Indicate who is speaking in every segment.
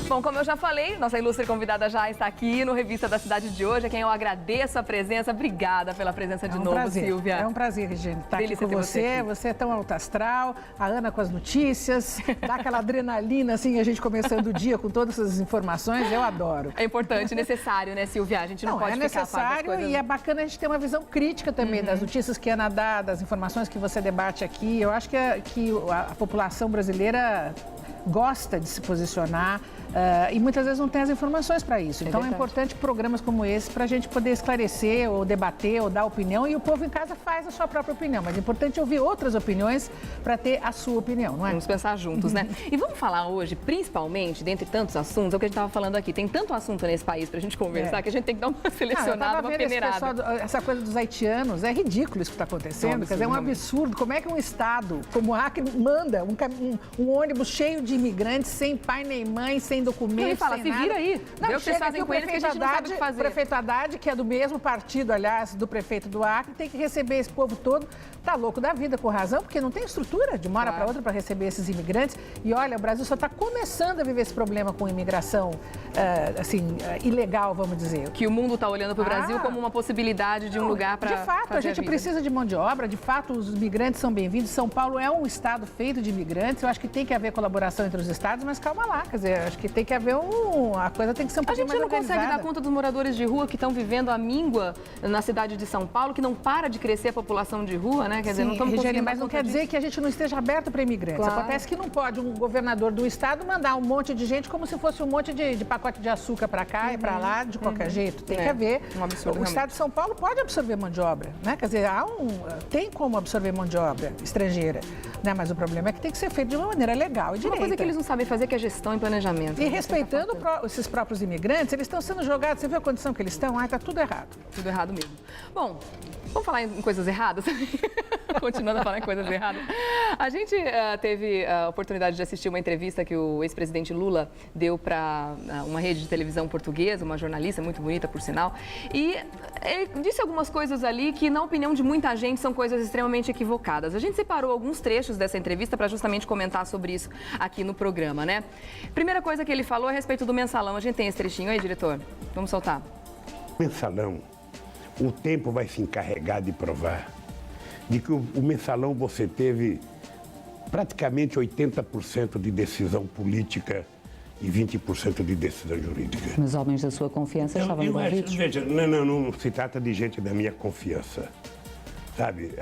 Speaker 1: Bom, como eu já falei, nossa ilustre convidada já está aqui no Revista da Cidade de hoje, a quem eu agradeço a presença. Obrigada pela presença de novo,
Speaker 2: prazer.
Speaker 1: Silvia.
Speaker 2: É um prazer, Regina, estar aqui com você. Você é tão alto astral, a Ana com as notícias, dá aquela adrenalina, assim, a gente começando o dia com todas essas informações, eu adoro.
Speaker 1: É importante, necessário, né, Silvia? A gente não pode ficar a par das coisas.
Speaker 2: E é bacana a gente ter uma visão crítica também das notícias que a Ana dá, das informações que você debate aqui. Eu acho que a população brasileira gosta de se posicionar e muitas vezes não tem as informações para isso. Então é importante programas como esse para a gente poder esclarecer ou debater ou dar opinião, e o povo em casa faz a sua própria opinião, mas é importante ouvir outras opiniões para ter a sua opinião, não é?
Speaker 1: Vamos pensar juntos, né? E vamos falar hoje, principalmente, dentre tantos assuntos, é o que a gente estava falando aqui, tem tanto assunto nesse país para a gente conversar que a gente tem que dar uma selecionada, uma peneirada.
Speaker 2: Essa coisa dos haitianos, é ridículo isso que está acontecendo, quer dizer, é um absurdo. Como é que um estado como o Acre manda um ônibus cheio de imigrantes, sem pai nem mãe, sem documento,
Speaker 1: ele fala,
Speaker 2: sem
Speaker 1: se
Speaker 2: nada.
Speaker 1: vira aí,
Speaker 2: não,
Speaker 1: vê o que vocês fazem com eles que a gente não sabe o que fazer.
Speaker 2: O prefeito Haddad, que é do mesmo partido, aliás, do prefeito do Acre, tem que receber esse povo todo, tá louco da vida, com razão, porque não tem estrutura de uma hora para outra para receber esses imigrantes. E olha, o Brasil só está começando a viver esse problema com imigração, ilegal, vamos dizer.
Speaker 1: Que o mundo está olhando para o Brasil como uma possibilidade de um lugar para
Speaker 2: de fato, a gente precisa de mão de obra, de fato, os imigrantes são bem-vindos. São Paulo é um estado feito de imigrantes, eu acho que tem que haver colaboração entre os estados, mas calma lá, quer dizer, acho que tem que haver a coisa tem que ser um pouquinho mais organizada.
Speaker 1: A gente não consegue dar conta dos moradores de rua que estão vivendo a míngua na cidade de São Paulo, que não para de crescer a população de rua, né? Quer dizer, não estamos conseguindo.
Speaker 2: Mas não quer dizer que a gente não esteja aberto para imigrantes. Claro. Acontece que não pode um governador do estado mandar um monte de gente como se fosse um monte de pacote de açúcar para cá e para lá, de qualquer jeito. Tem que haver.
Speaker 1: Um absurdo,
Speaker 2: o estado de São Paulo pode absorver mão de obra, né? Quer dizer, tem como absorver mão de obra estrangeira, né? Mas o problema é que tem que ser feito de uma maneira legal e direita.
Speaker 1: Uma coisa que eles não sabem fazer que é gestão e planejamento.
Speaker 2: E respeitando esses próprios imigrantes, eles estão sendo jogados, você viu a condição que eles estão? Está tudo errado.
Speaker 1: Tudo errado mesmo. Bom, vamos falar em coisas erradas? Continuando a falar em coisas erradas. A gente teve a oportunidade de assistir uma entrevista que o ex-presidente Lula deu para uma rede de televisão portuguesa, uma jornalista muito bonita, por sinal, e ele disse algumas coisas ali que, na opinião de muita gente, são coisas extremamente equivocadas. A gente separou alguns trechos dessa entrevista para justamente comentar sobre isso aqui no programa, né? Primeira coisa que ele falou é a respeito do mensalão. A gente tem esse trechinho aí, diretor? Vamos soltar.
Speaker 3: Mensalão, o tempo vai se encarregar de provar de que o mensalão você teve praticamente 80% de decisão política e 20% de decisão jurídica.
Speaker 4: Os homens da sua confiança estavam envolvidos?
Speaker 3: Veja, não se trata de gente da minha confiança. Sabe,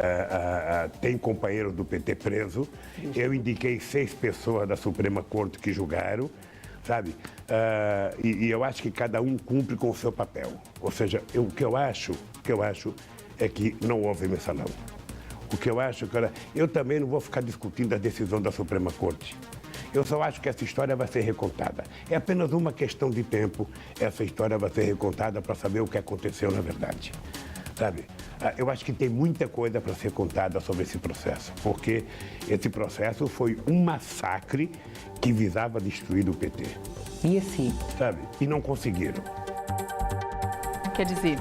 Speaker 3: tem companheiro do PT preso, eu indiquei 6 pessoas da Suprema Corte que julgaram, sabe? E eu acho que cada um cumpre com o seu papel. Ou seja, o que eu acho é que não houve mensalão. O que eu acho que eu também não vou ficar discutindo a decisão da Suprema Corte. Eu só acho que essa história vai ser recontada. É apenas uma questão de tempo, essa história vai ser recontada para saber o que aconteceu na verdade. Sabe? Eu acho que tem muita coisa para ser contada sobre esse processo, porque esse processo foi um massacre que visava destruir o PT.
Speaker 4: E assim?
Speaker 3: Sabe? E não conseguiram.
Speaker 1: Quer dizer,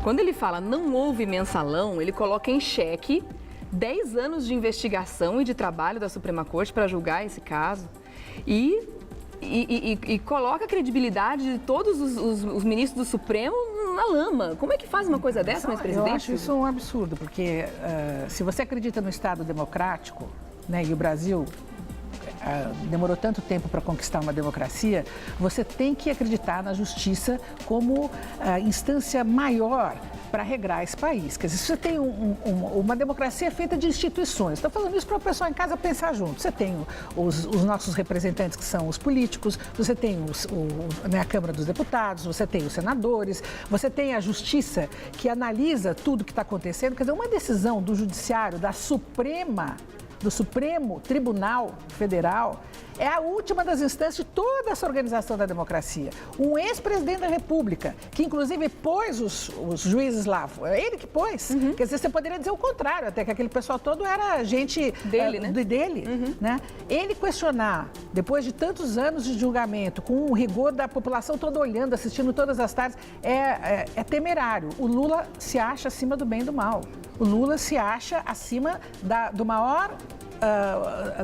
Speaker 1: quando ele fala não houve mensalão, ele coloca em xeque 10 anos de investigação e de trabalho da Suprema Corte para julgar esse caso e coloca a credibilidade de todos os ministros do Supremo na lama. Como é que faz uma coisa dessa, ex-presidente?
Speaker 2: Eu acho isso um absurdo, porque se você acredita no Estado democrático, né, e o Brasil demorou tanto tempo para conquistar uma democracia, você tem que acreditar na justiça como instância maior para regrar esse país. Quer dizer, se você tem uma democracia feita de instituições, estou falando isso para o pessoal em casa pensar junto. Você tem os nossos representantes, que são os políticos, você tem a Câmara dos Deputados, você tem os senadores, você tem a justiça que analisa tudo que está acontecendo. Quer dizer, uma decisão do Judiciário, do Supremo Tribunal Federal, é a última das instâncias de toda essa organização da democracia. Um ex-presidente da República, que inclusive pôs os juízes lá, é ele que pôs. Quer dizer, você poderia dizer o contrário, até que aquele pessoal todo era gente
Speaker 1: dele,
Speaker 2: né? Ele questionar, depois de tantos anos de julgamento, com o rigor da população toda olhando, assistindo todas as tardes, é temerário. O Lula se acha acima do bem e do mal. O Lula se acha acima do maior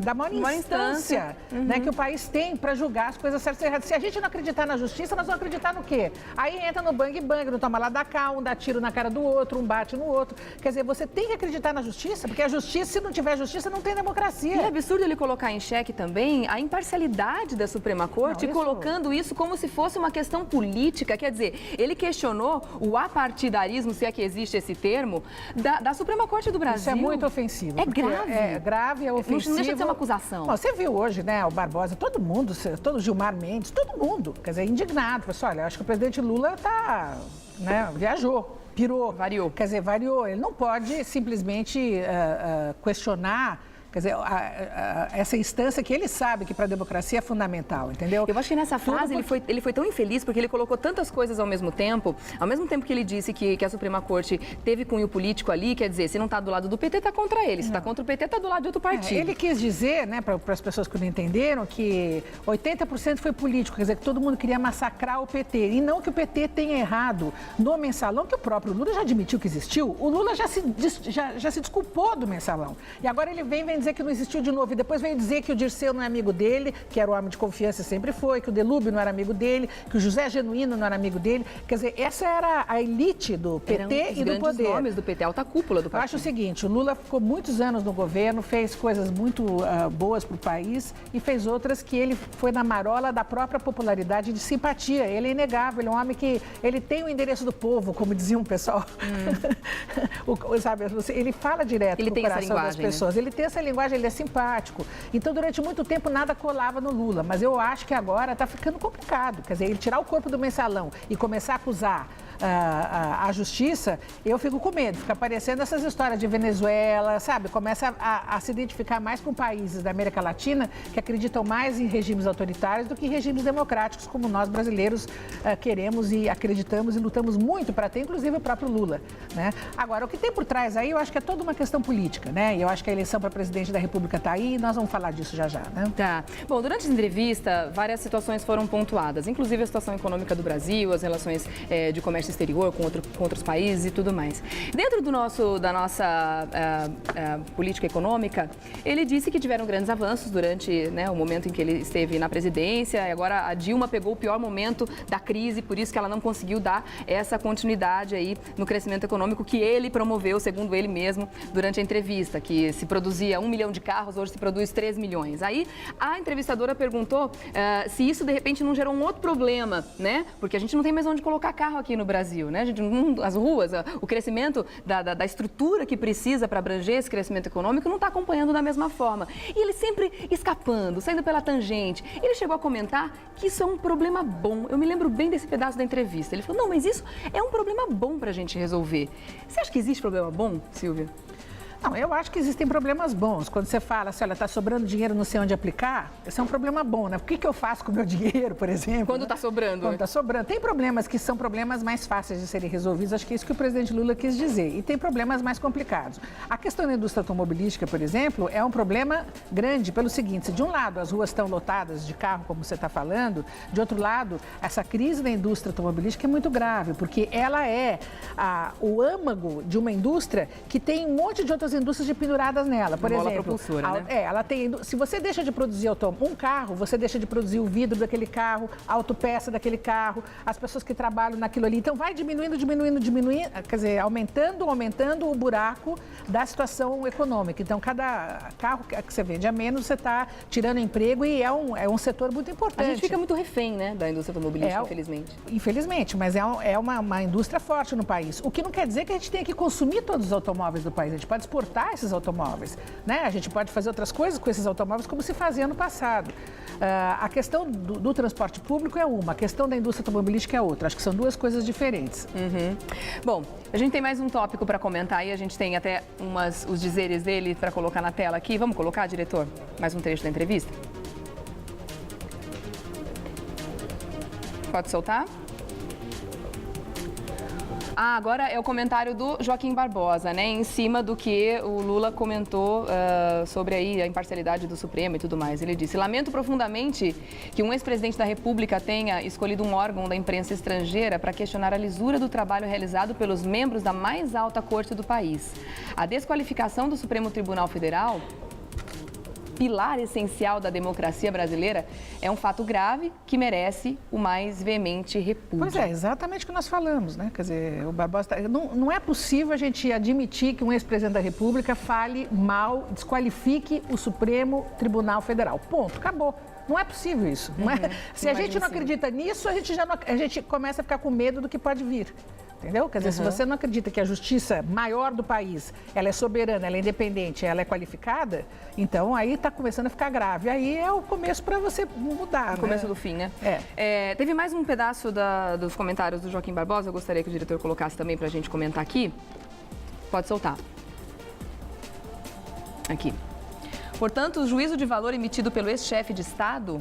Speaker 2: da maior instância né, que o país tem para julgar as coisas certas e erradas. Se a gente não acreditar na justiça, nós vamos acreditar no quê? Aí entra no bang-bang, no toma lá da cá, um dá tiro na cara do outro, um bate no outro. Quer dizer, você tem que acreditar na justiça, porque a justiça, se não tiver justiça, não tem democracia.
Speaker 1: E é absurdo ele colocar em xeque também a imparcialidade da Suprema Corte, colocando isso como se fosse uma questão política. Quer dizer, ele questionou o apartidarismo, se é que existe esse termo, da Suprema Corte do Brasil.
Speaker 2: Isso é muito ofensivo.
Speaker 1: É grave.
Speaker 2: É grave, é ofensivo.
Speaker 1: Não deixa de ser uma acusação.
Speaker 2: Bom, você viu hoje, né, o Barbosa, todo mundo, todo Gilmar Mendes, todo mundo, quer dizer, indignado. Pessoal, olha, eu acho que o presidente Lula viajou, pirou.
Speaker 1: Variou.
Speaker 2: Quer dizer, variou. Ele não pode simplesmente questionar. Quer dizer, essa instância que ele sabe que para a democracia é fundamental, entendeu?
Speaker 1: Eu acho que nessa frase ele foi tão infeliz porque ele colocou tantas coisas ao mesmo tempo que ele disse que a Suprema Corte teve cunho político ali, quer dizer, se não está do lado do PT, está contra ele, se está contra o PT, está do lado de outro partido.
Speaker 2: Ele quis dizer, né, para as pessoas que não entenderam, que 80% foi político, quer dizer, que todo mundo queria massacrar o PT, e não que o PT tenha errado no mensalão, que o próprio Lula já admitiu que existiu, o Lula já se desculpou do mensalão, e agora ele vem dizer que não existiu de novo, e depois veio dizer que o Dirceu não é amigo dele, que era o homem de confiança e sempre foi, que o Delúbio não era amigo dele, que o José Genuíno não era amigo dele. Quer dizer, essa era a elite do PT e do poder.
Speaker 1: Os nomes do PT, a alta cúpula do partido.
Speaker 2: Eu acho o seguinte, o Lula ficou muitos anos no governo, fez coisas muito boas para o país e fez outras que ele foi na marola da própria popularidade e de simpatia. Ele é inegável, ele é um homem que ele tem o endereço do povo, como dizia um pessoal. Sabe, ele fala direto no coração das pessoas. Ele tem essa linguagem, ele é simpático. Então, durante muito tempo, nada colava no Lula. Mas eu acho que agora está ficando complicado. Quer dizer, ele tirar o corpo do mensalão e começar a acusar a justiça, eu fico com medo. Fica aparecendo essas histórias de Venezuela, sabe? Começa a se identificar mais com países da América Latina que acreditam mais em regimes autoritários do que em regimes democráticos, como nós brasileiros queremos e acreditamos e lutamos muito para ter, inclusive o próprio Lula, né? Agora, o que tem por trás aí, eu acho que é toda uma questão política, né? E eu acho que a eleição para presidente da República está aí e nós vamos falar disso já, né?
Speaker 1: Tá. Bom, durante a entrevista, várias situações foram pontuadas, inclusive a situação econômica do Brasil, as relações de comércio exterior com outros países e tudo mais. Dentro da nossa política econômica, ele disse que tiveram grandes avanços durante o momento em que ele esteve na presidência, e agora a Dilma pegou o pior momento da crise, por isso que ela não conseguiu dar essa continuidade aí no crescimento econômico que ele promoveu, segundo ele mesmo, durante a entrevista, que se produzia 1 milhão de carros, hoje se produz 3 milhões. Aí a entrevistadora perguntou se isso de repente não gerou um outro problema, né? Porque a gente não tem mais onde colocar carro aqui no Brasil, né? As ruas, o crescimento da estrutura que precisa para abranger esse crescimento econômico não está acompanhando da mesma forma. E ele sempre escapando, saindo pela tangente. Ele chegou a comentar que isso é um problema bom. Eu me lembro bem desse pedaço da entrevista. Ele falou, não, mas isso é um problema bom para a gente resolver. Você acha que existe problema bom, Silvia?
Speaker 2: Não, eu acho que existem problemas bons. Quando você fala assim, olha, está sobrando dinheiro, não sei onde aplicar, esse é um problema bom, né? O que eu faço com o meu dinheiro, por exemplo?
Speaker 1: Quando está sobrando.
Speaker 2: Quando está sobrando. Tem problemas que são problemas mais fáceis de serem resolvidos, acho que é isso que o presidente Lula quis dizer. E tem problemas mais complicados. A questão da indústria automobilística, por exemplo, é um problema grande pelo seguinte, se de um lado as ruas estão lotadas de carro, como você está falando, de outro lado, essa crise da indústria automobilística é muito grave, porque ela é o âmago de uma indústria que tem um monte de outras indústrias penduradas nela. Por exemplo,
Speaker 1: propulsora, né?
Speaker 2: Ela tem. Se você deixa de produzir um carro, você deixa de produzir o vidro daquele carro, a autopeça daquele carro, as pessoas que trabalham naquilo ali. Então vai diminuindo, quer dizer, aumentando o buraco da situação econômica. Então, cada carro que você vende a menos, você está tirando emprego e é um setor muito importante.
Speaker 1: A gente fica muito refém, né, da indústria automobilística, infelizmente.
Speaker 2: Infelizmente, mas é uma indústria forte no país. O que não quer dizer que a gente tenha que consumir todos os automóveis do país. A gente pode exportar esses automóveis, né? A gente pode fazer outras coisas com esses automóveis como se fazia no passado. A questão do transporte público é uma, a questão da indústria automobilística é outra. Acho que são duas coisas diferentes.
Speaker 1: Uhum. Bom, a gente tem mais um tópico para comentar e a gente tem até os dizeres dele para colocar na tela aqui. Vamos colocar, diretor? Mais um trecho da entrevista? Pode soltar? Agora é o comentário do Joaquim Barbosa, né? Em cima do que o Lula comentou sobre aí a imparcialidade do Supremo e tudo mais. Ele disse, lamento profundamente que um ex-presidente da República tenha escolhido um órgão da imprensa estrangeira para questionar a lisura do trabalho realizado pelos membros da mais alta corte do país. A desqualificação do Supremo Tribunal Federal pilar essencial da democracia brasileira, é um fato grave que merece o mais veemente repúdio.
Speaker 2: Pois é, exatamente o que nós falamos, né? Quer dizer, o Barbosa... Não é possível a gente admitir que um ex-presidente da República fale mal, desqualifique o Supremo Tribunal Federal. Ponto, acabou. Não é possível isso. Não é? Se a gente não acredita nisso, a gente começa a ficar com medo do que pode vir. Entendeu? Quer dizer, se você não acredita que a justiça maior do país, ela é soberana, ela é independente, ela é qualificada, então aí está começando a ficar grave. Aí é o começo para você mudar,
Speaker 1: o começo do fim, né? Teve mais um pedaço dos comentários do Joaquim Barbosa, eu gostaria que o diretor colocasse também para a gente comentar aqui. Pode soltar. Aqui. Portanto, o juízo de valor emitido pelo ex-chefe de Estado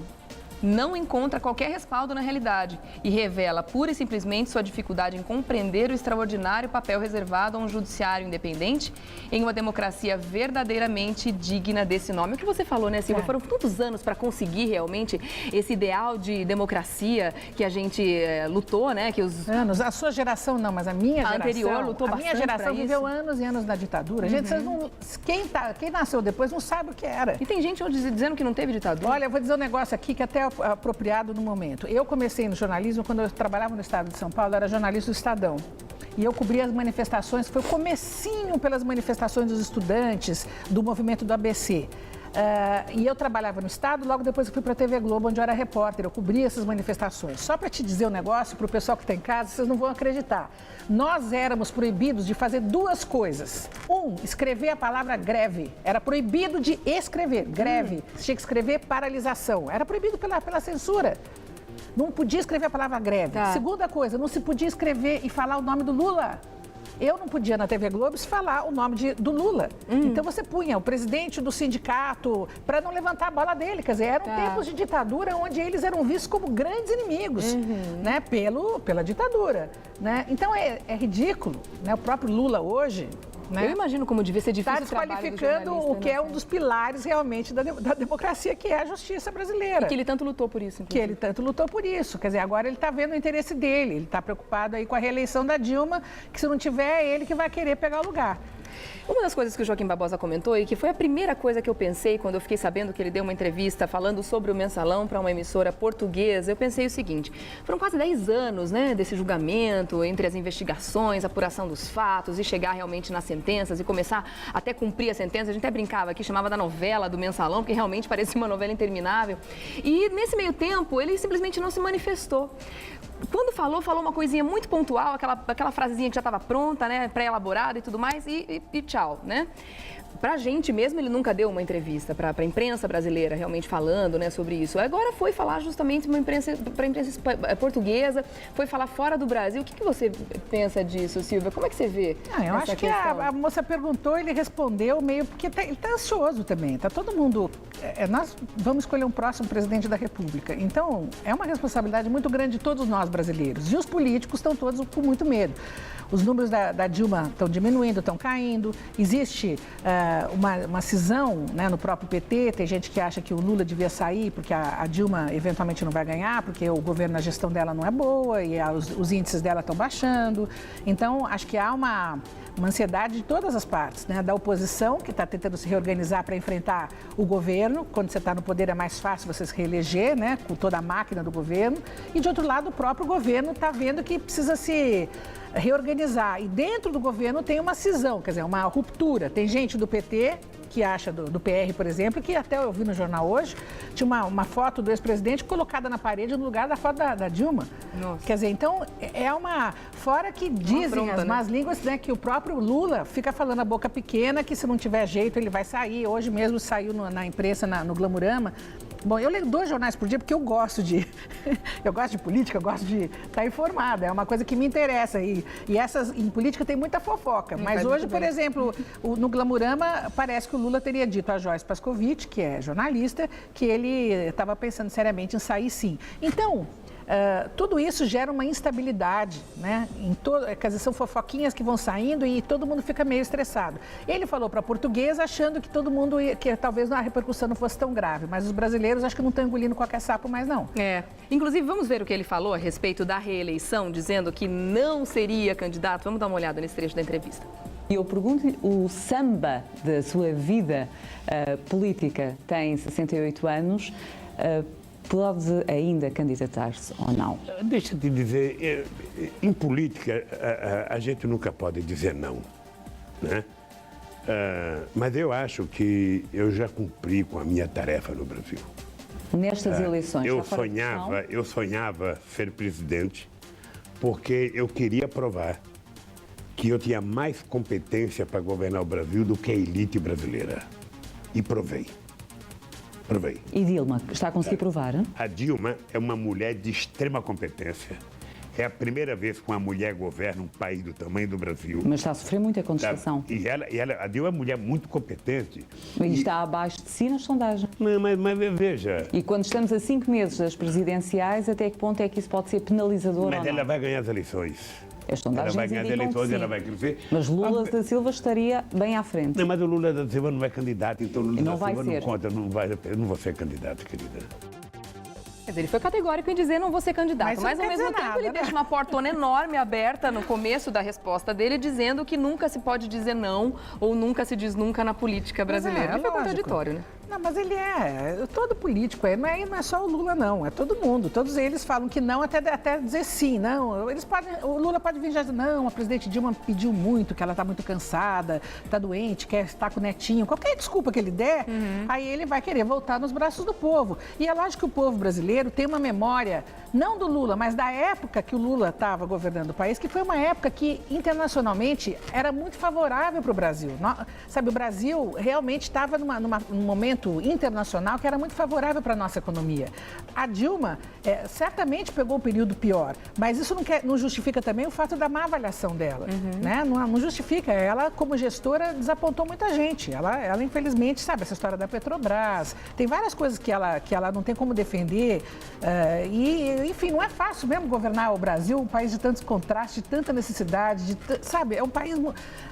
Speaker 1: não encontra qualquer respaldo na realidade e revela pura e simplesmente sua dificuldade em compreender o extraordinário papel reservado a um judiciário independente em uma democracia verdadeiramente digna desse nome. O que você falou, né, Silvia? Foram tantos anos para conseguir realmente esse ideal de democracia que a gente lutou, né? Que os
Speaker 2: anos, a sua geração não, mas a minha geração,
Speaker 1: anterior lutou bastante.
Speaker 2: A minha geração viveu anos e anos na ditadura. Gente, vocês não, quem nasceu depois não sabe o que era.
Speaker 1: E tem gente hoje dizendo que não teve ditadura.
Speaker 2: Olha, eu vou dizer um negócio aqui que até apropriado no momento. Eu comecei no jornalismo quando eu trabalhava no estado de São Paulo, eu era jornalista do Estadão. E eu cobria as manifestações, foi o comecinho pelas manifestações dos estudantes do movimento do ABC. E eu trabalhava no Estado, logo depois eu fui para a TV Globo, onde eu era repórter, eu cobria essas manifestações. Só para te dizer um negócio, para o pessoal que está em casa, vocês não vão acreditar. Nós éramos proibidos de fazer duas coisas. Escrever a palavra greve. Era proibido de escrever, greve. Você tinha que escrever paralisação. Era proibido pela censura. Não podia escrever a palavra greve.
Speaker 1: Tá.
Speaker 2: Segunda coisa, não se podia escrever e falar o nome do Lula. Eu não podia na TV Globo falar o nome do Lula. Então você punha o presidente do sindicato para não levantar a bola dele. Quer dizer, eram tempos de ditadura onde eles eram vistos como grandes inimigos, né, pela ditadura. Né? Então é ridículo. Né? O próprio Lula hoje... Né?
Speaker 1: Eu imagino como devia ser difícil
Speaker 2: está desqualificando o que é um dos pilares realmente da democracia, que é a justiça brasileira.
Speaker 1: E que ele tanto lutou por isso, inclusive.
Speaker 2: Que ele tanto lutou por isso. Quer dizer, agora ele está vendo o interesse dele. Ele está preocupado aí com a reeleição da Dilma, que se não tiver, é ele que vai querer pegar o lugar.
Speaker 1: Uma das coisas que o Joaquim Barbosa comentou e que foi a primeira coisa que eu pensei quando eu fiquei sabendo que ele deu uma entrevista falando sobre o Mensalão para uma emissora portuguesa, eu pensei o seguinte: foram quase 10 anos, né, desse julgamento, entre as investigações, a apuração dos fatos e chegar realmente nas sentenças e começar até cumprir a sentença. A gente até brincava aqui, chamava da novela do Mensalão, porque realmente parecia uma novela interminável. E nesse meio tempo, ele simplesmente não se manifestou. Quando falou uma coisinha muito pontual, aquela frasezinha que já estava pronta, né, pré-elaborada e tudo mais, e tchau, né? Pra gente mesmo, ele nunca deu uma entrevista para a imprensa brasileira, realmente falando, né, sobre isso. Agora foi falar justamente para a imprensa portuguesa, foi falar fora do Brasil. O que você pensa disso, Silvia? Como é que você vê
Speaker 2: eu acho que a moça perguntou, ele respondeu meio... Porque ele está ansioso também, está todo mundo... nós vamos escolher um próximo presidente da República. Então, é uma responsabilidade muito grande de todos nós brasileiros. E os políticos estão todos com muito medo. Os números da Dilma estão diminuindo, estão caindo. Existe uma cisão, né, no próprio PT. Tem gente que acha que o Lula devia sair porque a Dilma eventualmente não vai ganhar, porque o governo, a gestão dela não é boa e os índices dela estão baixando. Então, acho que há uma ansiedade de todas as partes, né? Da oposição, que está tentando se reorganizar para enfrentar o governo. Quando você está no poder é mais fácil você se reeleger, né, com toda a máquina do governo. E, de outro lado, o próprio governo está vendo que precisa se reorganizar. E dentro do governo tem uma cisão, quer dizer, uma ruptura. Tem gente do PT que acha, do PR, por exemplo, que até eu vi no jornal hoje, tinha uma foto do ex-presidente colocada na parede no lugar da foto da Dilma.
Speaker 1: Nossa.
Speaker 2: Quer dizer, então, é uma... Fora que dizem as más línguas, né, que o próprio Lula fica falando a boca pequena, que se não tiver jeito ele vai sair. Hoje mesmo saiu na imprensa, no Glamurama. Bom, eu leio 2 jornais por dia porque eu gosto de política, eu gosto de estar informada, é uma coisa que me interessa. E em política tem muita fofoca. Mas hoje, por exemplo, no Glamurama, parece que o Lula teria dito a Joyce Pascovitch, que é jornalista, que ele estava pensando seriamente em sair sim. Então, tudo isso gera uma instabilidade, né? Quer dizer, são fofoquinhas que vão saindo e todo mundo fica meio estressado. Ele falou para a portuguesa achando que todo mundo, que talvez a repercussão não fosse tão grave, mas os brasileiros acho que não estão engolindo qualquer sapo mais não.
Speaker 1: Inclusive, vamos ver o que ele falou a respeito da reeleição, dizendo que não seria candidato. Vamos dar uma olhada nesse trecho da entrevista.
Speaker 4: E eu pergunto-lhe, o samba da sua vida política tem 68 anos, pode ainda candidatar-se ou não?
Speaker 3: Deixa-te dizer, em política a gente nunca pode dizer não, né? Mas eu acho que eu já cumpri com a minha tarefa no Brasil.
Speaker 4: Nestas eleições,
Speaker 3: eu sonhava ser presidente porque eu queria provar que eu tinha mais competência para governar o Brasil do que a elite brasileira. E provei.
Speaker 4: E Dilma, está a conseguir provar?
Speaker 3: A Dilma é uma mulher de extrema competência. É a primeira vez que uma mulher governa um país do tamanho do Brasil.
Speaker 4: Mas está a sofrer muita contestação.
Speaker 3: E a Dilma é uma mulher muito competente.
Speaker 4: E está abaixo de si nas sondagens.
Speaker 3: Não, mas veja...
Speaker 4: E quando estamos a 5 meses das presidenciais, até que ponto é que isso pode ser penalizador ou não?
Speaker 3: Mas ela vai ganhar as eleições.
Speaker 4: As sondagens
Speaker 3: ela vai ganhar as eleições, ela vai crescer.
Speaker 4: Mas Lula da Silva estaria bem à frente.
Speaker 3: Não, mas o Lula da Silva não é candidato, então o Lula
Speaker 4: não
Speaker 3: da
Speaker 4: vai
Speaker 3: Silva
Speaker 4: ser.
Speaker 3: não conta, eu não vou ser candidato, querida.
Speaker 1: Quer dizer, ele foi categórico em dizer não vou ser candidato, mas ao mesmo tempo ele deixa uma portona enorme aberta no começo da resposta dele, dizendo que nunca se pode dizer não ou nunca se diz nunca na política brasileira. Ele foi contraditório, né?
Speaker 2: Não, mas ele todo político, não é só o Lula não, é todo mundo. Todos eles falam que não até dizer sim, não. O Lula pode vir já dizer, não, a presidente Dilma pediu muito, que ela está muito cansada, está doente, quer estar com o netinho, qualquer desculpa que ele der, aí ele vai querer voltar nos braços do povo. E é lógico que o povo brasileiro tem uma memória, não do Lula, mas da época que o Lula estava governando o país, que foi uma época que internacionalmente era muito favorável para o Brasil. Sabe, o Brasil realmente estava num momento internacional que era muito favorável para a nossa economia. A Dilma certamente pegou um período pior, mas isso não justifica também o fato da má avaliação dela. Né? Não justifica. Ela, como gestora, desapontou muita gente. Ela infelizmente, sabe, essa história da Petrobras, tem várias coisas que ela não tem como defender. Enfim, não é fácil mesmo governar o Brasil, um país de tantos contrastes, de tanta necessidade, sabe, é um país...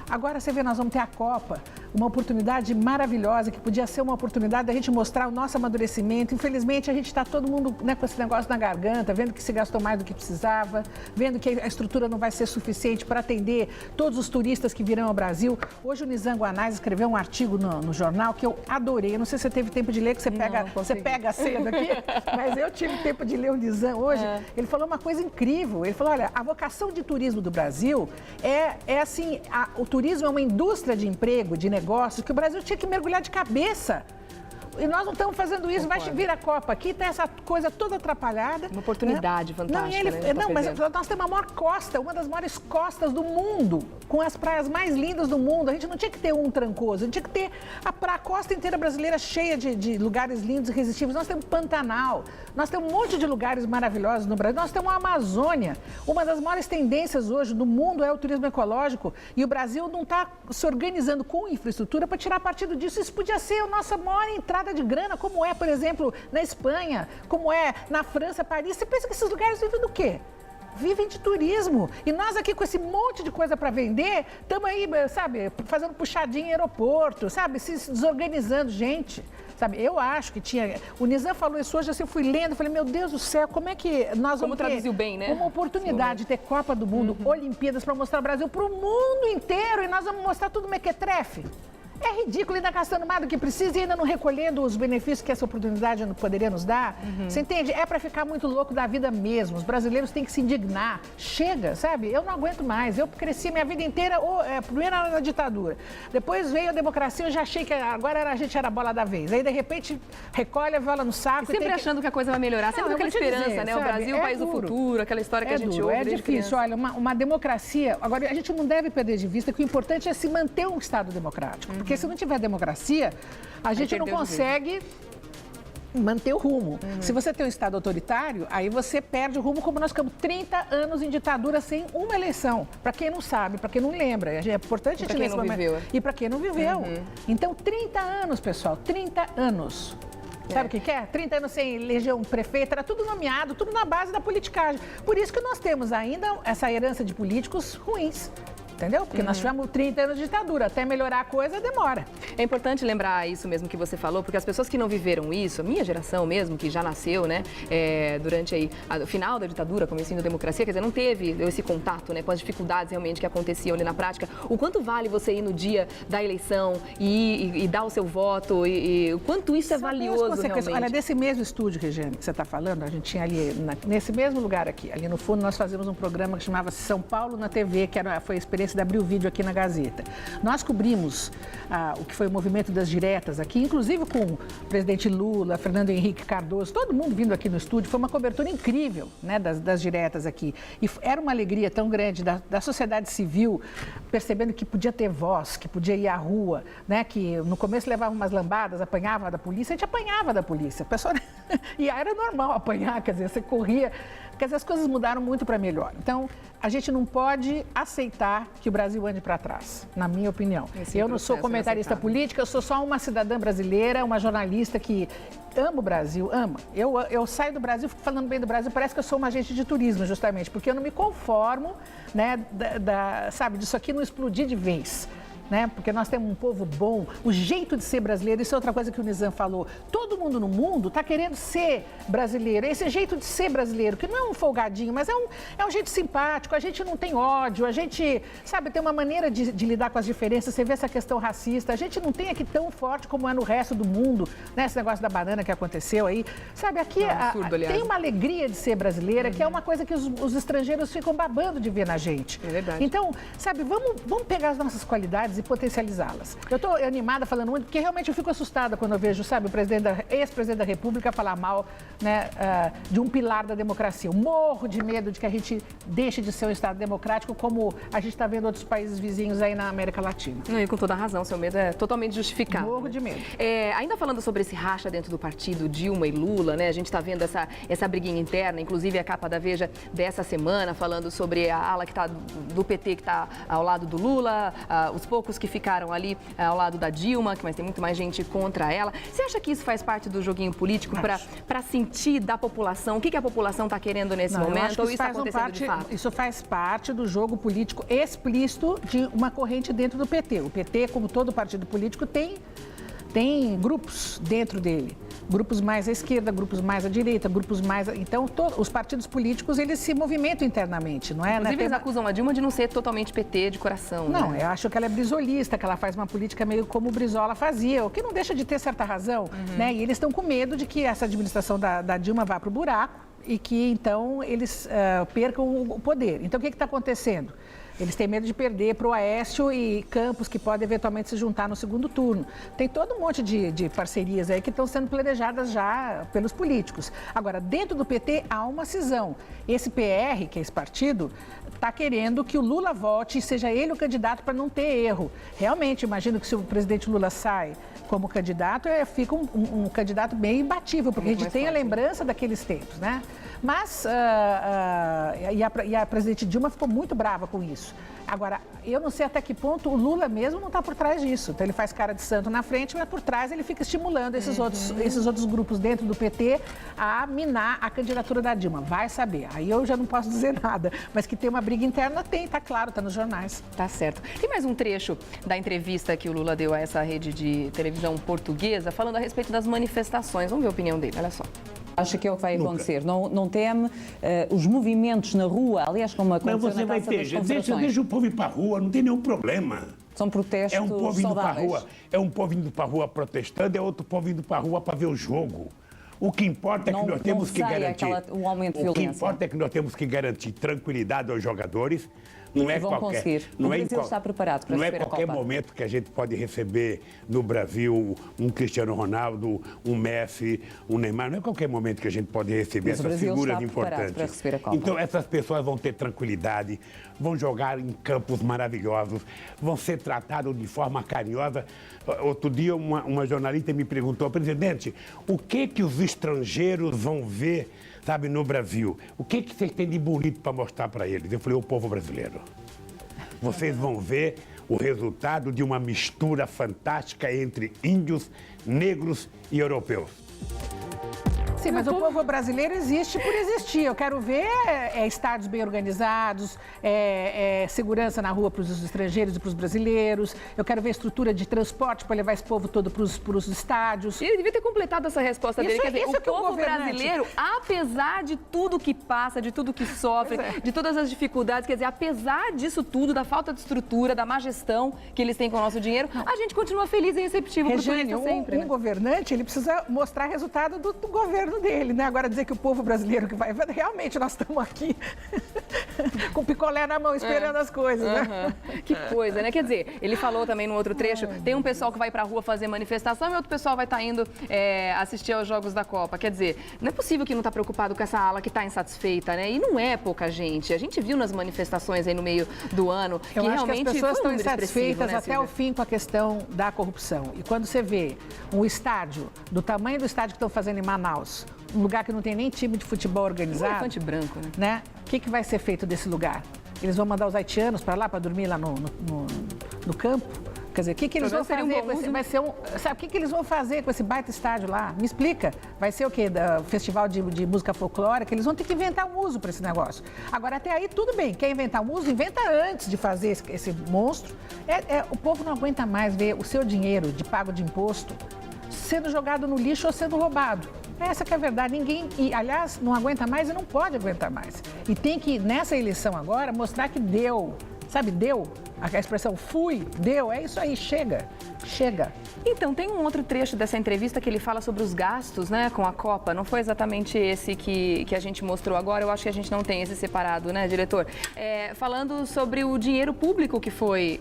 Speaker 2: Agora você vê, nós vamos ter a Copa, uma oportunidade maravilhosa, que podia ser uma oportunidade da gente mostrar o nosso amadurecimento. Infelizmente, a gente está todo mundo, né, com esse negócio na garganta, vendo que se gastou mais do que precisava, vendo que a estrutura não vai ser suficiente para atender todos os turistas que virão ao Brasil. Hoje o Nizam Guanais escreveu um artigo no jornal que eu adorei. Eu não sei se você teve tempo de ler, que você pega cedo aqui, mas eu tive tempo de ler o Nizam hoje. Ele falou uma coisa incrível. Ele falou, olha, a vocação de turismo do Brasil é assim, o turismo é uma indústria de emprego, de negócios, que o Brasil tinha que mergulhar de cabeça. E nós não estamos fazendo isso. Concordo. Vai vir a Copa aqui, tem essa coisa toda atrapalhada.
Speaker 1: Uma oportunidade fantástica.
Speaker 2: Mas nós temos a maior costa, uma das maiores costas do mundo, com as praias mais lindas do mundo. A gente não tinha que ter um Trancoso, a gente tinha que ter a costa inteira brasileira cheia de lugares lindos e irresistíveis. Nós temos Pantanal, nós temos um monte de lugares maravilhosos no Brasil, nós temos a Amazônia. Uma das maiores tendências hoje do mundo é o turismo ecológico e o Brasil não está se organizando com infraestrutura para tirar partido disso. Isso podia ser a nossa maior entrada de grana, como é, por exemplo, na Espanha, como é na França, Paris. Você pensa que esses lugares vivem do quê? Vivem de turismo. E nós aqui com esse monte de coisa para vender, estamos aí, sabe, fazendo puxadinha em aeroporto, sabe, se desorganizando, gente. Sabe, eu acho que tinha... O Nizam falou isso hoje, assim, eu fui lendo, falei, meu Deus do céu, como é que nós vamos ter...
Speaker 1: traduziu bem, né?
Speaker 2: Uma oportunidade de ter Copa do Mundo, Olimpíadas, para mostrar o Brasil para o mundo inteiro e nós vamos mostrar tudo mequetrefe. É ridículo ainda gastando mais do que precisa e ainda não recolhendo os benefícios que essa oportunidade poderia nos dar. Você entende? É para ficar muito louco da vida mesmo. Os brasileiros têm que se indignar. Chega, sabe? Eu não aguento mais. Eu cresci minha vida inteira, primeiro na ditadura. Depois veio a democracia, eu já achei que agora a gente era a bola da vez. Aí, de repente, recolhe a bola no saco.
Speaker 1: E sempre achando que a coisa vai melhorar. Sempre aquela esperança, né? Sabe? O Brasil é o país do futuro, aquela história que a gente ouve
Speaker 2: desde difícil. Criança. Olha, uma democracia... Agora, a gente não deve perder de vista que o importante é se manter um Estado democrático. Porque se não tiver democracia, a gente não consegue manter o rumo. Se você tem um Estado autoritário, aí você perde o rumo, como nós ficamos 30 anos em ditadura sem uma eleição. Para quem não sabe, para quem não lembra. É importante a gente
Speaker 1: nesse momento.
Speaker 2: E para quem não viveu. Então, 30 anos, pessoal, 30 anos. Sabe o que é? 30 anos sem eleger um prefeito, era tudo nomeado, tudo na base da politicagem. Por isso que nós temos ainda essa herança de políticos ruins. entendeu? Porque nós tivemos 30 anos de ditadura, até melhorar a coisa demora.
Speaker 1: É importante lembrar isso mesmo que você falou, porque as pessoas que não viveram isso, a minha geração mesmo, que já nasceu, né, durante aí, o final da ditadura, comecinho da democracia, quer dizer, não teve esse contato, né, com as dificuldades realmente que aconteciam ali na prática. O quanto vale você ir no dia da eleição e dar o seu voto e o quanto isso é valioso realmente.
Speaker 2: Olha, desse mesmo estúdio, Regiane, que você está falando, a gente tinha ali, nesse mesmo lugar aqui, ali no fundo, nós fazíamos um programa que chamava São Paulo na TV, que foi a experiência de abrir o vídeo aqui na Gazeta. Nós cobrimos o que foi o movimento das diretas aqui, inclusive com o presidente Lula, Fernando Henrique Cardoso, todo mundo vindo aqui no estúdio. Foi uma cobertura incrível, né, das diretas aqui. E era uma alegria tão grande da sociedade civil, percebendo que podia ter voz, que podia ir à rua, né, que no começo levava umas lambadas, apanhava da polícia, a gente apanhava da polícia. A pessoa... E era normal apanhar, quer dizer, você corria. Quer dizer, as coisas mudaram muito para melhor. Então, a gente não pode aceitar que o Brasil ande para trás, na minha opinião. Eu não sou comentarista política, eu sou só uma cidadã brasileira, uma jornalista que ama o Brasil, ama. Eu saio do Brasil, fico falando bem do Brasil, parece que eu sou uma agente de turismo, justamente, porque eu não me conformo, né, sabe, disso aqui não explodir de vez. Né? Porque nós temos um povo bom, o jeito de ser brasileiro, isso é outra coisa que o Nizam falou. Todo mundo no mundo está querendo ser brasileiro, esse jeito de ser brasileiro, que não é um folgadinho, mas é um jeito simpático, a gente não tem ódio, a gente, sabe, tem uma maneira de lidar com as diferenças, você vê essa questão racista, a gente não tem aqui tão forte como é no resto do mundo, né? Esse negócio da banana que aconteceu aí, sabe, aqui absurdo, tem uma alegria de ser brasileira, que é uma coisa que os estrangeiros ficam babando de ver na gente.
Speaker 1: É verdade.
Speaker 2: Então, sabe, vamos pegar as nossas qualidades e potencializá-las. Eu estou animada falando muito, porque realmente eu fico assustada quando eu vejo, sabe, o ex-presidente da República falar mal, né, de um pilar da democracia. Eu morro de medo de que a gente deixe de ser um Estado democrático, como a gente está vendo outros países vizinhos aí na América Latina.
Speaker 1: Não, e com toda a razão, seu medo é totalmente justificado.
Speaker 2: Morro de medo.
Speaker 1: Ainda falando sobre esse racha dentro do partido, Dilma e Lula, né, a gente está vendo essa briguinha interna, inclusive a capa da Veja dessa semana, falando sobre a ala que tá, do PT que está ao lado do Lula, os poucos que ficaram ali ao lado da Dilma, mas tem muito mais gente contra ela. Você acha que isso faz parte do joguinho político para sentir da população? O que a população está querendo nesse momento? Ou isso está acontecendo de fato?
Speaker 2: Isso faz parte do jogo político explícito de uma corrente dentro do PT. O PT, como todo partido político, tem grupos dentro dele. Grupos mais à esquerda, grupos mais à direita, grupos mais... Então, os partidos políticos, eles se movimentam internamente, não é?
Speaker 1: Inclusive, eles acusam a Dilma de não ser totalmente PT de coração.
Speaker 2: Não,
Speaker 1: né?
Speaker 2: Eu acho que ela é brisolista, que ela faz uma política meio como o Brizola fazia, o que não deixa de ter certa razão, né? E eles estão com medo de que essa administração da Dilma vá para o buraco e que, então, eles percam o poder. Então, o que está acontecendo? Eles têm medo de perder para o Aécio e Campos, que podem eventualmente se juntar no segundo turno. Tem todo um monte de parcerias aí que estão sendo planejadas já pelos políticos. Agora, dentro do PT há uma cisão. Esse PR, que é esse partido, está querendo que o Lula volte e seja ele o candidato para não ter erro. Realmente, imagino que se o presidente Lula sai como candidato, fica um candidato bem imbatível, porque a gente tem a lembrança daqueles tempos, né? Mas, a presidente Dilma ficou muito brava com isso. Agora, eu não sei até que ponto o Lula mesmo não está por trás disso. Então, ele faz cara de santo na frente, mas por trás ele fica estimulando esses outros grupos dentro do PT a minar a candidatura da Dilma. Vai saber. Aí eu já não posso dizer nada. Mas que tem uma briga interna, tem, tá claro, tá nos jornais.
Speaker 1: Tá certo. Tem mais um trecho da entrevista que o Lula deu a essa rede de televisão portuguesa, falando a respeito das manifestações. Vamos ver a opinião dele, olha só.
Speaker 4: Acha que é o que vai acontecer? Não teme os movimentos na rua, aliás, como aconteceu na Praça das Confederações?
Speaker 3: Deixa o povo ir para a rua, não tem nenhum problema.
Speaker 4: São protestos
Speaker 3: saudáveis. É um povo indo para a rua, é um povo indo para a rua protestando, é outro povo indo para a rua para ver o jogo. O que importa é que nós temos que garantir.
Speaker 4: Um aumento de violência.
Speaker 3: O que importa é que nós temos que garantir tranquilidade aos jogadores. Não é
Speaker 4: qualquer. Conseguir.
Speaker 3: Não
Speaker 4: o Brasil está preparado para receber a Copa.
Speaker 3: Não é qualquer momento que a gente pode receber no Brasil um Cristiano Ronaldo, um Messi, um Neymar. Não é qualquer momento que a gente pode receber essas figuras importantes.
Speaker 4: Para receber a Copa.
Speaker 3: Então essas pessoas vão ter tranquilidade, vão jogar em campos maravilhosos, vão ser tratados de forma carinhosa. Outro dia uma jornalista me perguntou, presidente, o que os estrangeiros vão ver, sabe, no Brasil? O que vocês têm de bonito para mostrar para eles? Eu falei, o povo brasileiro. Vocês vão ver o resultado de uma mistura fantástica entre índios, negros e europeus.
Speaker 2: Sim, mas o povo brasileiro existe por existir. Eu quero ver estádios bem organizados, segurança na rua para os estrangeiros e para os brasileiros. Eu quero ver estrutura de transporte para levar esse povo todo para os estádios.
Speaker 1: E ele devia ter completado essa resposta dele. Quer dizer, o povo brasileiro, apesar de tudo que passa, de tudo que sofre, de todas as dificuldades, quer dizer, apesar disso tudo, da falta de estrutura, da má gestão que eles têm com o nosso dinheiro, a gente continua feliz e receptivo para o turista sempre.
Speaker 2: Um governante, ele precisa mostrar resultado do governo dele, né? Agora dizer que o povo brasileiro que vai... Realmente, nós estamos aqui com picolé na mão, esperando as coisas, né?
Speaker 1: Que coisa, né? Quer dizer, ele falou também no outro trecho, tem um pessoal que vai para a rua fazer manifestação e outro pessoal vai estar indo assistir aos Jogos da Copa. Quer dizer, não é possível que não está preocupado com essa ala que está insatisfeita, né? E não é pouca gente. A gente viu nas manifestações aí no meio do ano que realmente
Speaker 2: as pessoas estão
Speaker 1: insatisfeitas,
Speaker 2: né, até o fim com a questão da corrupção. E quando você vê um estádio do tamanho do estádio que estão fazendo em Manaus, um lugar que não tem nem time de futebol organizado.
Speaker 1: Um elefante branco,
Speaker 2: né? O que vai ser feito desse lugar? Eles vão mandar os haitianos para lá, para dormir lá no campo? Quer dizer, o que eles vão fazer com esse... Vai ser sabe o que eles vão fazer com esse baita estádio lá? Me explica. Vai ser o quê? Festival de música folclórica? Eles vão ter que inventar um uso para esse negócio. Agora, até aí, tudo bem. Quer inventar um uso? Inventa antes de fazer esse monstro. O povo não aguenta mais ver o seu dinheiro de pago de imposto sendo jogado no lixo ou sendo roubado. Essa que é a verdade. Ninguém, aliás, não aguenta mais e não pode aguentar mais. E tem que, nessa eleição agora, mostrar que deu. Sabe, deu? A expressão deu, é isso aí, chega.
Speaker 1: Então, tem um outro trecho dessa entrevista que ele fala sobre os gastos, né, com a Copa. Não foi exatamente esse que a gente mostrou agora, eu acho que a gente não tem esse separado, né, diretor? Falando sobre o dinheiro público que foi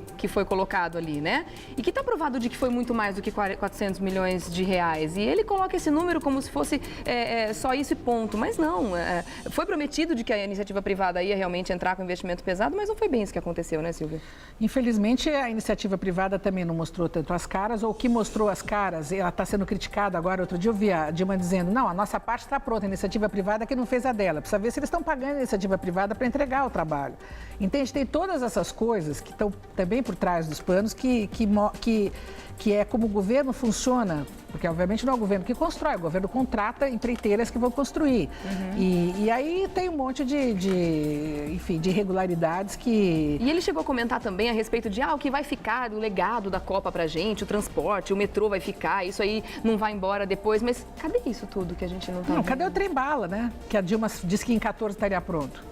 Speaker 1: colocado ali, né? E que está provado de que foi muito mais do que 400 milhões de reais. E ele coloca esse número como se fosse só isso e ponto. Mas não, foi prometido de que a iniciativa privada ia realmente entrar com investimento pesado, mas não foi bem isso que aconteceu, né, Silvia?
Speaker 2: Infelizmente, a iniciativa privada também não mostrou tanto as caras, ou o que mostrou as caras, ela está sendo criticada agora. Outro dia eu vi a Dilma dizendo, não, a nossa parte está pronta, a iniciativa privada que não fez a dela. Precisa ver se eles estão pagando a iniciativa privada para entregar o trabalho. Entende? Tem todas essas coisas que estão também por trás dos panos, que é como o governo funciona, porque obviamente não é o governo que constrói, o governo contrata empreiteiras que vão construir. E aí tem um monte de irregularidades que...
Speaker 1: E ele chegou a comentar também a respeito de o que vai ficar do legado da Copa pra gente, o transporte, o metrô vai ficar, isso aí não vai embora depois, mas cadê isso tudo que a gente não tá vendo?
Speaker 2: Cadê o trem-bala, né? Que a Dilma disse que em 14 estaria pronto.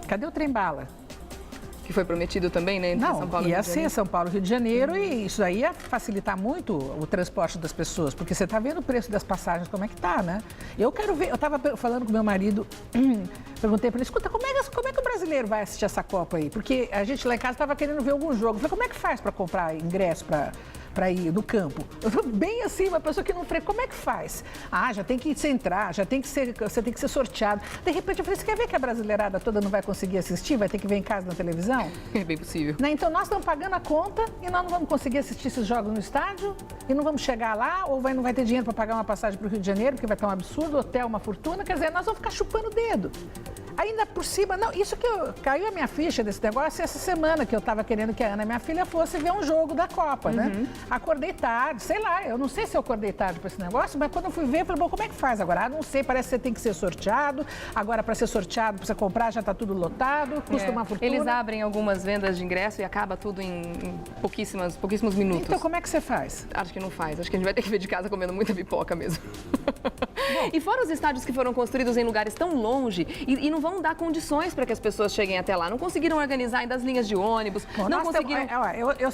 Speaker 2: Cadê o trem-bala?
Speaker 1: Que foi prometido também, né? Entre São Paulo e Rio de Janeiro.
Speaker 2: Ia ser São Paulo e Rio de Janeiro e isso aí ia facilitar muito o transporte das pessoas, porque você está vendo o preço das passagens, como é que tá, né? Eu quero ver, eu estava falando com meu marido, perguntei para ele, escuta, como é que o brasileiro vai assistir essa Copa aí? Porque a gente lá em casa estava querendo ver algum jogo. Eu falei, como é que faz para comprar ingresso para ir no campo? Eu tô bem assim, uma pessoa que não frequenta, como é que faz? Já tem que entrar, você tem que ser sorteado. De repente eu falei, você quer ver que a brasileirada toda não vai conseguir assistir, vai ter que ver em casa na televisão?
Speaker 1: É bem possível.
Speaker 2: Né? Então nós estamos pagando a conta e nós não vamos conseguir assistir esses jogos no estádio e não vamos chegar lá, ou não vai ter dinheiro para pagar uma passagem para o Rio de Janeiro, porque vai estar um absurdo, hotel, uma fortuna, quer dizer, nós vamos ficar chupando o dedo. Ainda por cima, não, isso que caiu a minha ficha desse negócio essa semana, que eu estava querendo que a Ana, minha filha, fosse ver um jogo da Copa, né? Acordei tarde, sei lá, eu não sei se eu acordei tarde para esse negócio, mas quando eu fui ver, eu falei, bom, como é que faz agora? Não sei, parece que você tem que ser sorteado, agora para ser sorteado, para você comprar, já está tudo lotado, custa uma fortuna.
Speaker 1: Eles abrem algumas vendas de ingresso e acaba tudo em pouquíssimos minutos.
Speaker 2: Então, como é que você faz?
Speaker 1: Acho que não faz, acho que a gente vai ter que ver de casa comendo muita pipoca mesmo. E fora os estádios que foram construídos em lugares tão longe e não vão dar condições para que as pessoas cheguem até lá. Não conseguiram organizar ainda as linhas de ônibus, não conseguiram...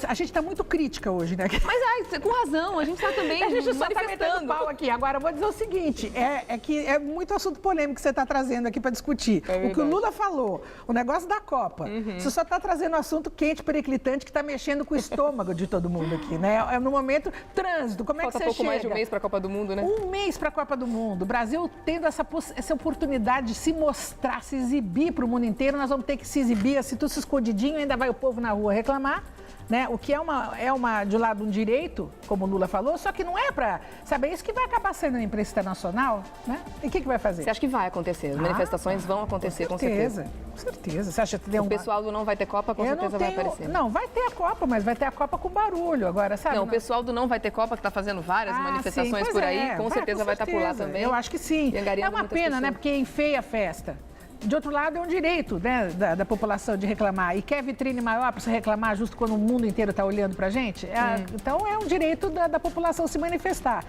Speaker 2: A gente está muito crítica hoje, né?
Speaker 1: Mas, com razão, a gente está também
Speaker 2: a gente só
Speaker 1: manifestando.
Speaker 2: Tá metendo pau aqui. Agora, eu vou dizer o seguinte, que é muito assunto polêmico que você está trazendo aqui para discutir. O que o Lula falou, o negócio da Copa, você só está trazendo um assunto quente, periclitante, que está mexendo com o estômago de todo mundo aqui, né? No momento, trânsito, como
Speaker 1: Falta
Speaker 2: é que você chega?
Speaker 1: Falta pouco mais de um mês para a Copa do Mundo, né?
Speaker 2: Um mês para a Copa do Mundo. O Brasil tendo essa oportunidade de se mostrar, se exibir para o mundo inteiro, nós vamos ter que se exibir assim, tudo escondidinho, ainda vai o povo na rua reclamar. né? O que é de um lado um direito, como o Lula falou, só que não é para... Sabe, é isso que vai acabar sendo na imprensa internacional, né? E o que vai fazer?
Speaker 1: Você acha que vai acontecer? As manifestações vão acontecer, com certeza.
Speaker 2: Com certeza. Você acha que tem
Speaker 1: o pessoal do Não Vai Ter Copa, com certeza vai aparecer.
Speaker 2: Não, vai ter a Copa, mas vai ter a Copa com barulho agora, sabe?
Speaker 1: Não, o pessoal do Não Vai Ter Copa, que está fazendo várias manifestações por aí, com certeza vai estar por lá também.
Speaker 2: Eu acho que sim. É uma pena, né? Porque enfeia a festa. De outro lado, é um direito, né, da população de reclamar. E quer vitrine maior para você reclamar justo quando o mundo inteiro está olhando para a gente? Então, é um direito da população se manifestar.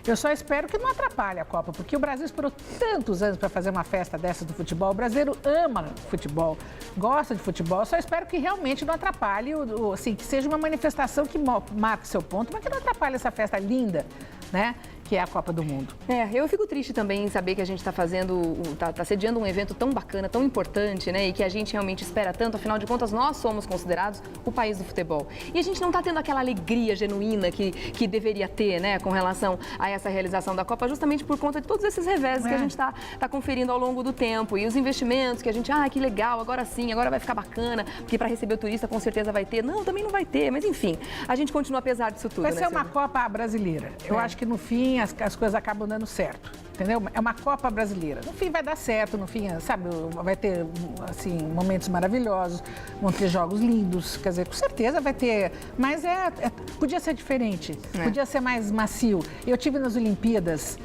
Speaker 2: Eu só espero que não atrapalhe a Copa, porque o Brasil esperou tantos anos para fazer uma festa dessa do futebol. O brasileiro ama futebol, gosta de futebol. Eu só espero que realmente não atrapalhe, assim, que seja uma manifestação que marque seu ponto, mas que não atrapalhe essa festa linda, né? Que é a Copa do Mundo.
Speaker 1: Eu fico triste também em saber que a gente está está sediando um evento tão bacana, tão importante, né? E que a gente realmente espera tanto, afinal de contas, nós somos considerados o país do futebol. E a gente não está tendo aquela alegria genuína que deveria ter, né? Com relação a essa realização da Copa, justamente por conta de todos esses reveses que a gente está conferindo ao longo do tempo. E os investimentos que a gente, que legal, agora sim, agora vai ficar bacana, porque para receber o turista com certeza vai ter. Não, também não vai ter, mas enfim, a gente continua apesar disso tudo.
Speaker 2: Vai ser uma Copa brasileira. Eu acho que no fim as coisas acabam dando certo, entendeu? É uma Copa brasileira. No fim vai dar certo, no fim, sabe, vai ter, assim, momentos maravilhosos, vão ter jogos lindos, quer dizer, com certeza vai ter, mas podia ser diferente, podia ser mais macio. Eu tive nas Olimpíadas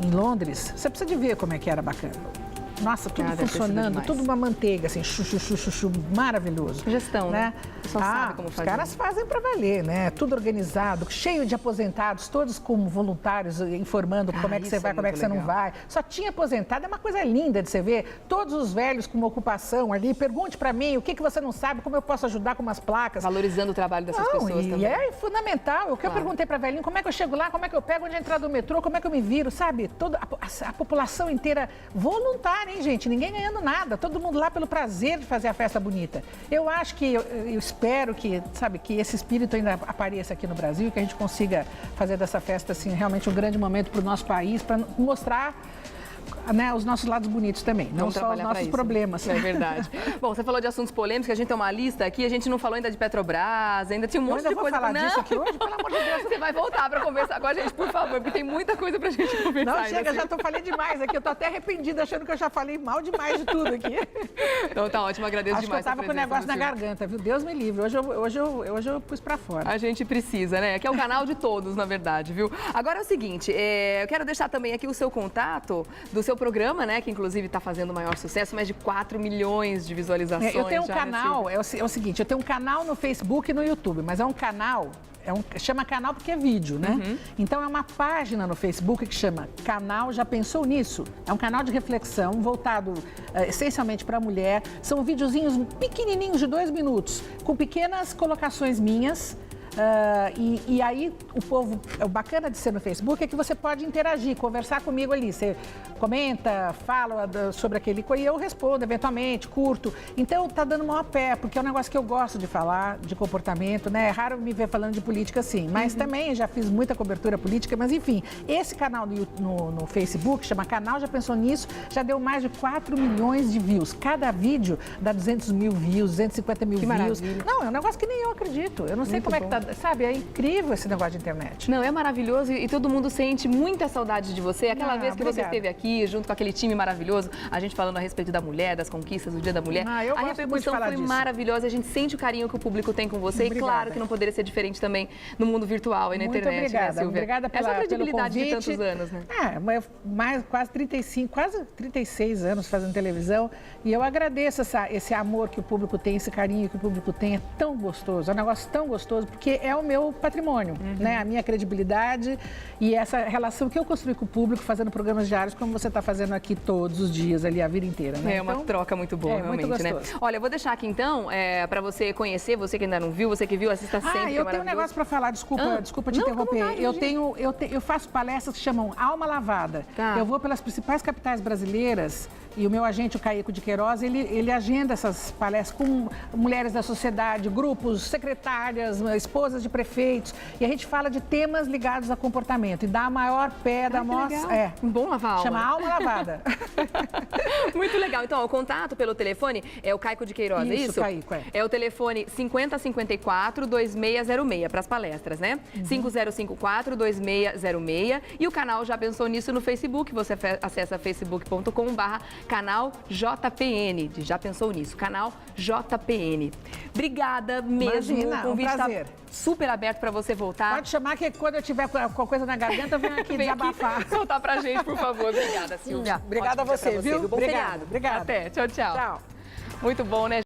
Speaker 2: em Londres, você precisa de ver como é que era bacana. Nossa, tudo funcionando, tudo uma manteiga, assim, chuchu, maravilhoso.
Speaker 1: Gestão, né?
Speaker 2: Só sabe como fazer. Os caras fazem para valer, né? Tudo organizado, cheio de aposentados, todos como voluntários, informando como é que você vai, como é que você não vai. Só tinha aposentado, é uma coisa linda de você ver. Todos os velhos com uma ocupação ali, pergunte para mim o que você não sabe, como eu posso ajar com umas placas.
Speaker 1: Valorizando o trabalho dessas pessoas também.
Speaker 2: E é fundamental. O que eu perguntei para velhinho, como é que eu chego lá, como é que eu pego onde entrar do metrô, como é que eu me viro, sabe? Toda a população inteira voluntária, hein, gente? Ninguém ganhando nada, todo mundo lá pelo prazer de fazer a festa bonita. Eu acho que, eu espero que, sabe, que esse espírito ainda apareça aqui no Brasil, que a gente consiga fazer dessa festa, assim, realmente um grande momento para o nosso país, para mostrar, né, os nossos lados bonitos também, não só os nossos problemas.
Speaker 1: É verdade. Bom, você falou de assuntos polêmicos, a gente tem uma lista aqui, a gente não falou ainda de Petrobras, ainda tinha um monte de coisa.
Speaker 2: Falar disso aqui hoje, pelo amor de Deus.
Speaker 1: Você vai voltar para conversar com a gente, por favor, porque tem muita coisa para a gente conversar.
Speaker 2: Não, chega, já falei demais aqui, eu tô até arrependida, achando que eu já falei mal demais de tudo aqui.
Speaker 1: Então tá ótimo, agradeço
Speaker 2: Acho
Speaker 1: demais.
Speaker 2: Acho que eu tava com o negócio na garganta, viu? Deus me livre, hoje eu pus para fora.
Speaker 1: A gente precisa, né? Aqui é o canal de todos, na verdade, viu? Agora é o seguinte, eu quero deixar também aqui o seu contato do seu programa, né? Que inclusive está fazendo o maior sucesso, mais de 4 milhões de visualizações.
Speaker 2: Eu tenho um canal, é o seguinte, eu tenho um canal no Facebook e no YouTube, mas é um canal, chama canal porque é vídeo, né? Então é uma página no Facebook que chama Canal Já Pensou Nisso? É um canal de reflexão voltado essencialmente para a mulher. São videozinhos pequenininhos de 2 minutos, com pequenas colocações minhas. E aí, o bacana de ser no Facebook é que você pode interagir, conversar comigo ali. Você comenta, fala sobre aquele coisa e eu respondo, eventualmente, curto. Então, tá dando maior pé, porque é um negócio que eu gosto de falar, de comportamento, né? É raro me ver falando de política assim, mas também já fiz muita cobertura política, mas enfim, esse canal no Facebook, chama Canal Já Pensou Nisso, já deu mais de 4 milhões de views. Cada vídeo dá 200 mil views, 250 mil views.
Speaker 1: Maravilha.
Speaker 2: Não, é um negócio que nem eu acredito. Eu não sei como é que tá. Sabe, é incrível esse negócio de internet.
Speaker 1: Não, é maravilhoso e todo mundo sente muita saudade de você. Aquela vez que você esteve aqui, junto com aquele time maravilhoso, a gente falando a respeito da mulher, das conquistas do Dia da Mulher.
Speaker 2: A repercussão
Speaker 1: foi maravilhosa, a gente sente o carinho que o público tem com você.
Speaker 2: Obrigada.
Speaker 1: E claro que não poderia ser diferente também no mundo virtual e na internet,
Speaker 2: obrigada,
Speaker 1: né, Silvia?
Speaker 2: Obrigada pela
Speaker 1: Essa credibilidade
Speaker 2: pelo
Speaker 1: de tantos anos, né?
Speaker 2: Quase 36 anos fazendo televisão e eu agradeço esse amor que o público tem, esse carinho que o público tem, é tão gostoso, é um negócio tão gostoso, porque é o meu patrimônio, né? A minha credibilidade e essa relação que eu construí com o público fazendo programas diários, como você está fazendo aqui todos os dias ali, a vida inteira, né?
Speaker 1: É uma troca muito boa, realmente,
Speaker 2: muito
Speaker 1: né? Olha, eu vou deixar aqui então, para você conhecer, você que ainda não viu, você que viu, assista sempre.
Speaker 2: Eu tenho um negócio para falar, desculpa te interromper. Eu faço palestras que chamam Alma Lavada.
Speaker 1: Tá.
Speaker 2: Eu vou pelas principais capitais brasileiras e o meu agente, o Caico de Queiroz, ele agenda essas palestras com mulheres da sociedade, grupos, secretárias, esposas de prefeitos, e a gente fala de temas ligados a comportamento e dá a maior pé da mostra.
Speaker 1: Bom lavar a alma.
Speaker 2: Chama Alma Lavada.
Speaker 1: Muito legal. legal. Então, o contato pelo telefone é o Caico de Queiroz, é isso?
Speaker 2: Caico, é.
Speaker 1: É o telefone 5054-2606 para as palestras, né? 5054-2606. E o canal Já Pensou Nisso no Facebook. Você acessa facebook.com/canal JPN, de Já Pensou Nisso, canal JPN. Obrigada mesmo.
Speaker 2: Imagina,
Speaker 1: o convite
Speaker 2: um prazer.
Speaker 1: Tá super aberto para você voltar.
Speaker 2: Pode chamar que quando eu tiver com coisa na garganta, eu venho aqui desabafar.
Speaker 1: Soltar pra gente, por favor. Obrigada, Silvia.
Speaker 2: Obrigada a você, viu?
Speaker 1: Bom feriado.
Speaker 2: Obrigada.
Speaker 1: Até. Tchau, tchau.
Speaker 2: Tchau.
Speaker 1: Muito bom, né?